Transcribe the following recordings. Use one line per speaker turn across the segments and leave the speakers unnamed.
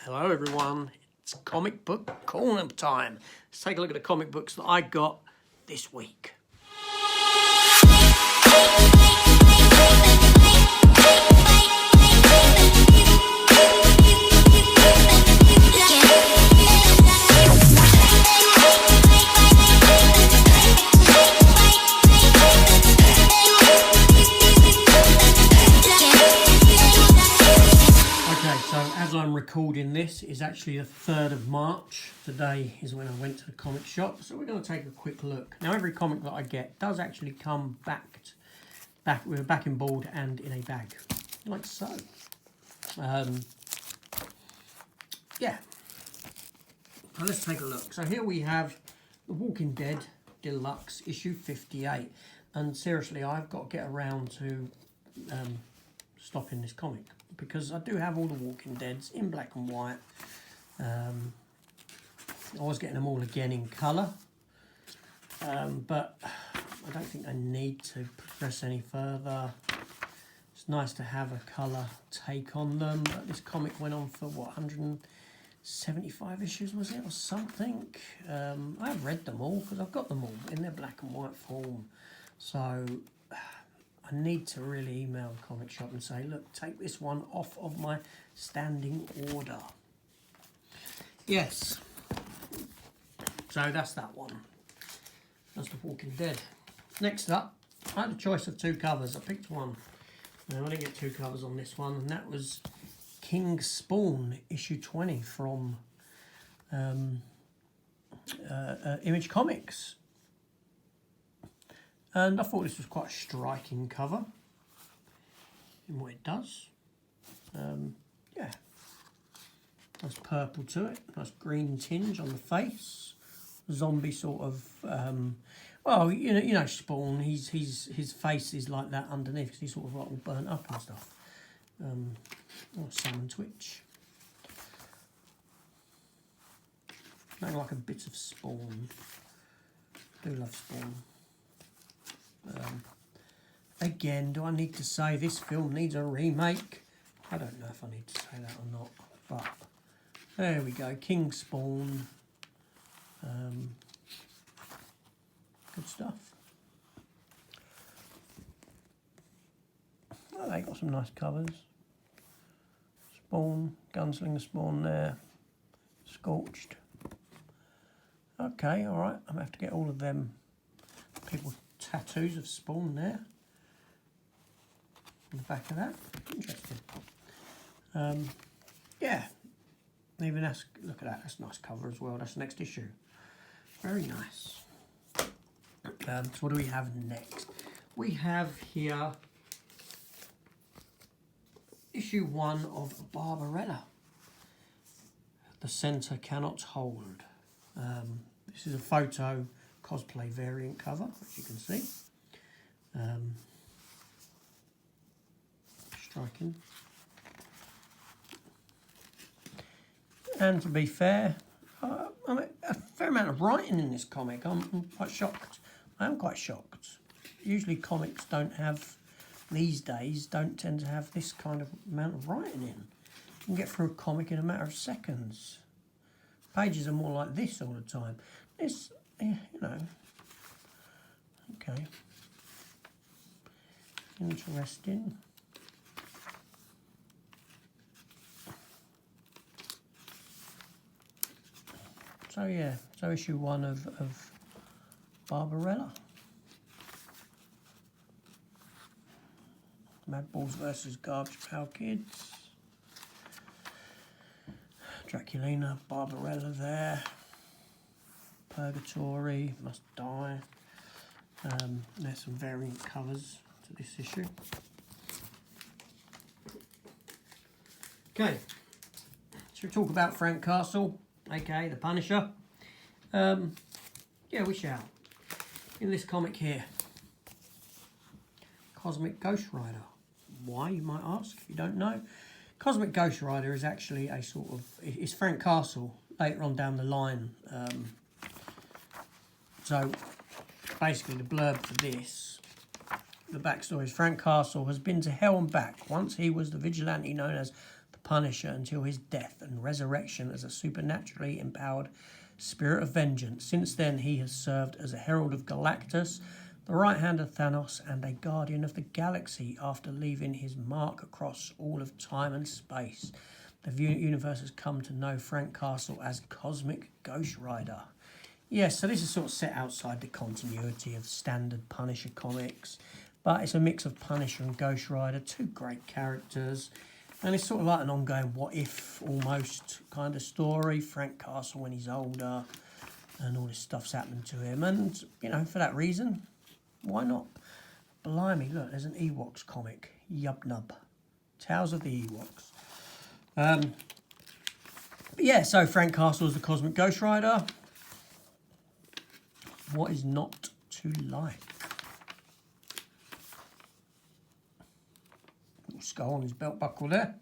Hello everyone, it's comic book corner time. Let's take a look at the comic books that I got this week. As I'm recording this, is actually the 3rd of March. Today is when I went to the comic shop, so we're going to take a quick look. Now, every comic that I get does actually come back with a backing board and in a bag, like so. Yeah. So let's take a look. So here we have The Walking Dead Deluxe issue 58, and seriously, I've got to get around to stopping this comic, because I do have all the Walking Deads in black and white. I was getting them all again in colour, but I don't think I need to progress any further. It's nice to have a colour take on them. This comic went on for, what, 175 issues, was it, or something? I have read them all, because I've got them all in their black and white form. So I need to really email the comic shop and say, look, take this one off of my standing order. Yes. So that's that one. That's The Walking Dead. Next up, I had a choice of 2 covers. I picked one. Now, I didn't get 2 covers on this one, and that was King Spawn, issue 20 from Image Comics. And I thought this was quite a striking cover in what it does. Yeah, nice purple to it, nice green tinge on the face. Zombie sort of, well, you know, Spawn. His face is like that underneath because he's sort of like all burnt up and stuff. Salmon Twitch. Looking like a bit of Spawn. Do love Spawn. Again, do I need to say this film needs a remake? I don't know if I need to say that or not, but there we go, King Spawn. Good stuff. Oh, they got some nice covers. Spawn, Gunslinger Spawn there, Scorched. Okay, all right, I'm gonna have to get all of them people tattoos of Spawn there on the back of that. Interesting. Yeah, even ask, look at that, that's a nice cover as well. That's the next issue. Very nice. So what do we have next? We have here issue 1 of Barbarella. The Centre Cannot Hold. This is a photo cosplay variant cover, as you can see. Striking. And to be fair, I mean, a fair amount of writing in this comic. I'm quite shocked. I am quite shocked. Usually comics don't have, these days, don't tend to have this kind of amount of writing in. You can get through a comic in a matter of seconds. Pages are more like this all the time. This, you know, okay. Interesting. So yeah, so issue 1 of Barbarella. Madballs versus Garbage Pail Kids. Draculina, Barbarella there. Purgatory, Must Die. There's some variant covers to this issue. Okay, should we talk about Frank Castle, aka the Punisher? Yeah, we shall. In this comic here, Cosmic Ghost Rider. Why, you might ask, if you don't know? Cosmic Ghost Rider is actually a sort of, it's Frank Castle later on down the line. So basically the blurb for this, the backstory is Frank Castle has been to hell and back. Once he was the vigilante known as the Punisher until his death and resurrection as a supernaturally empowered spirit of vengeance. Since then, he has served as a herald of Galactus, the right hand of Thanos, and a guardian of the galaxy after leaving his mark across all of time and space. The universe has come to know Frank Castle as Cosmic Ghost Rider. Yes, so this is sort of set outside the continuity of standard Punisher comics, but it's a mix of Punisher and Ghost Rider, two great characters, and it's sort of like an ongoing what-if almost kind of story. Frank Castle when he's older, and all this stuff's happened to him, and, you know, for that reason, why not? Blimey, look, there's an Ewoks comic, Yub Nub, Tales of the Ewoks. But yeah, so Frank Castle is the Cosmic Ghost Rider. What is not to like? Little skull on his belt buckle there.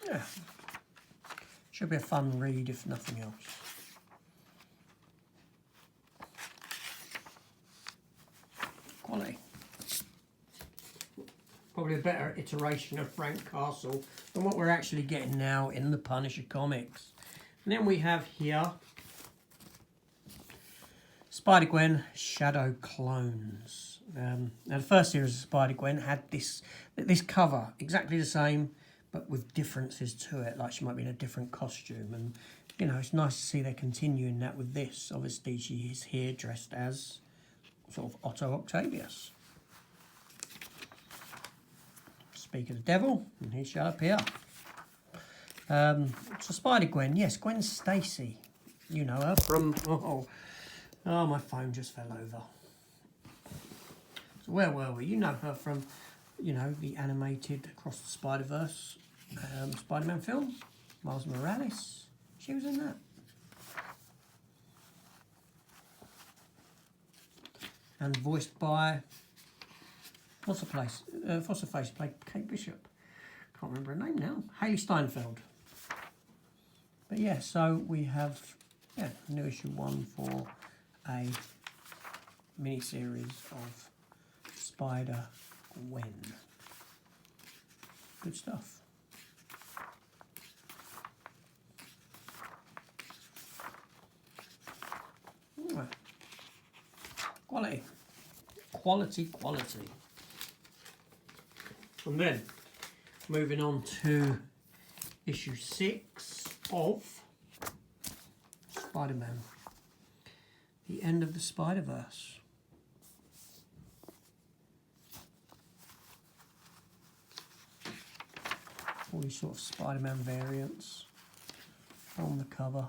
Yeah. Should be a fun read if nothing else. Quality. Probably a better iteration of Frank Castle than what we're actually getting now in the Punisher comics. And then we have here Spider-Gwen Shadow Clones. Now the first series of Spider-Gwen had this cover, exactly the same, but with differences to it, like she might be in a different costume. And, you know, it's nice to see they're continuing that with this. Obviously, she is here dressed as sort of Otto Octavius. Speak of the devil, and he shall appear. So Spider-Gwen, yes, Gwen Stacy. You know her from... Oh, my phone just fell over. So where were we? You know her from, you know, the animated Across the Spider-Verse Spider-Man film. Miles Morales. She was in that. And voiced by... What's the place? Face played Kate Bishop. Can't remember her name now. Haley Steinfeld. But yeah, so we have new issue 1 for a mini-series of Spider-Gwen. Good stuff. Right. Quality. Quality. And then, moving on to issue 6 of Spider-Man. The End of the Spider-Verse. All these sort of Spider-Man variants on the cover.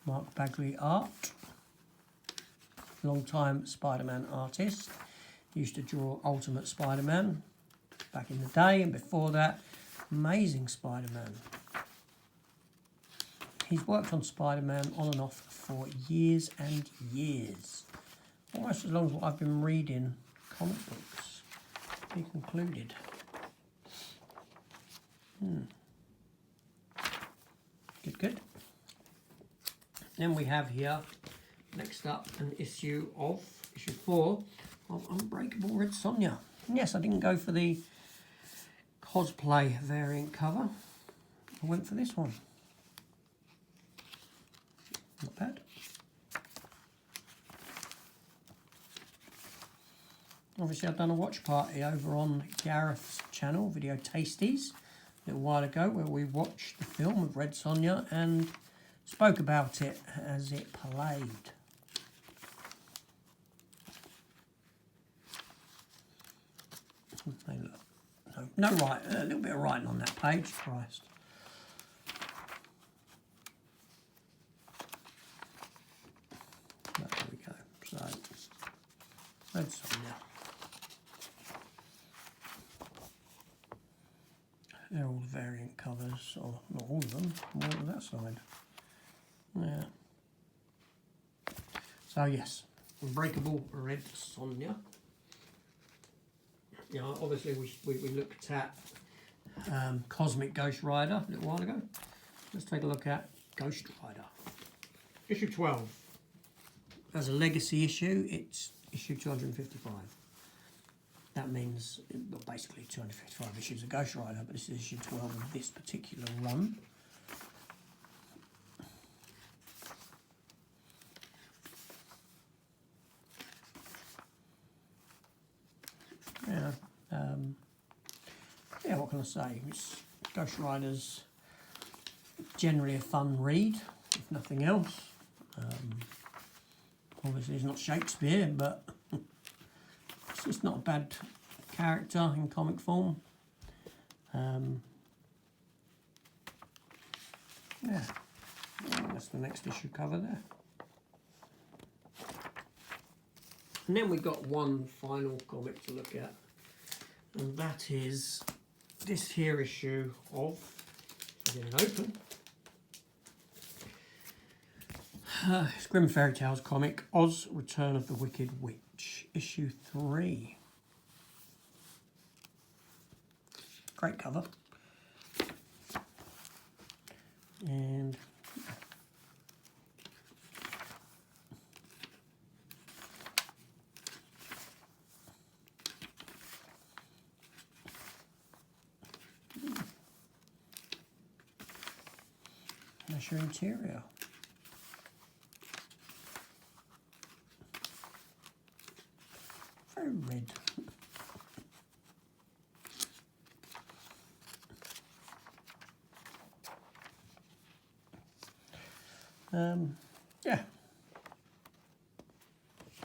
Mark Bagley art. Long-time Spider-Man artist. Used to draw Ultimate Spider-Man back in the day, and before that, Amazing Spider-Man. He's worked on Spider-Man on and off for years and years. Almost as long as what I've been reading comic books. He concluded. Good. Then we have here, next up, an issue 4 of Unbreakable Red Sonja. Yes, I didn't go for the cosplay variant cover. I went for this one. Not bad. Obviously, I've done a watch party over on Gareth's channel, Video Tasties, a little while ago, where we watched the film of Red Sonja and spoke about it as it played. No, right, a little bit of writing on that page, Christ. There we go. So, Red Sonja. They're all the variant covers, or not all of them, more on that side. Yeah. So yes, Unbreakable Red Sonja. You know, obviously we looked at Cosmic Ghost Rider a little while ago. Let's take a look at Ghost Rider.
Issue 12.
As a legacy issue, it's issue 255. That means, well, basically 255 issues of Ghost Rider, but this is issue 12 of this particular run. Yeah, yeah, what can I say? Ghost Rider's generally a fun read, if nothing else. Obviously, it's not Shakespeare, but it's just not a bad character in comic form. Yeah, that's the next issue cover there. And then we've got one final comic to look at, and that is this here issue of, if I get it open, it's Grimm Fairy Tales comic, Oz, Return of the Wicked Witch, issue 3. Great cover. And that's your interior. Very red. Yeah.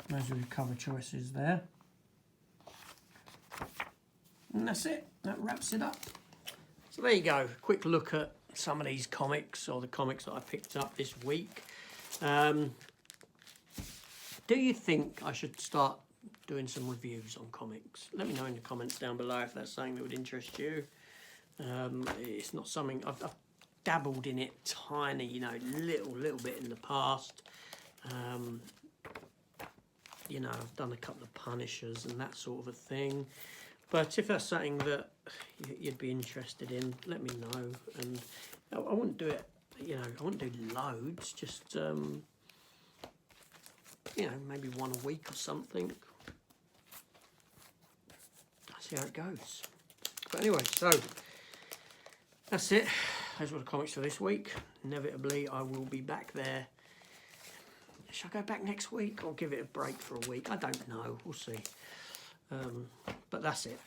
Those are your cover choices there. And that's it. That wraps it up. So there you go. Quick look at some of these comics, or the comics that I picked up this week. Do you think I should start doing some reviews on comics? Let me know in the comments down below if that's something that would interest you. It's not something I've dabbled in it tiny, you know, little bit in the past. You know, I've done a couple of Punishers and that sort of a thing. But if that's something that you'd be interested in, let me know. And I wouldn't do it, you know, I wouldn't do loads, just, you know, maybe one a week or something. I'll see how it goes. But anyway, so that's it. Those were the comics for this week. Inevitably, I will be back there. Shall I go back next week or give it a break for a week? I don't know. We'll see. But that's it.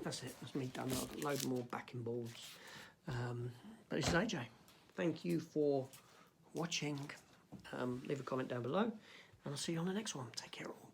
That's it. That's me done. I've got a load more backing boards. But this is AJ. Thank you for watching. Leave a comment down below, and I'll see you on the next one. Take care all.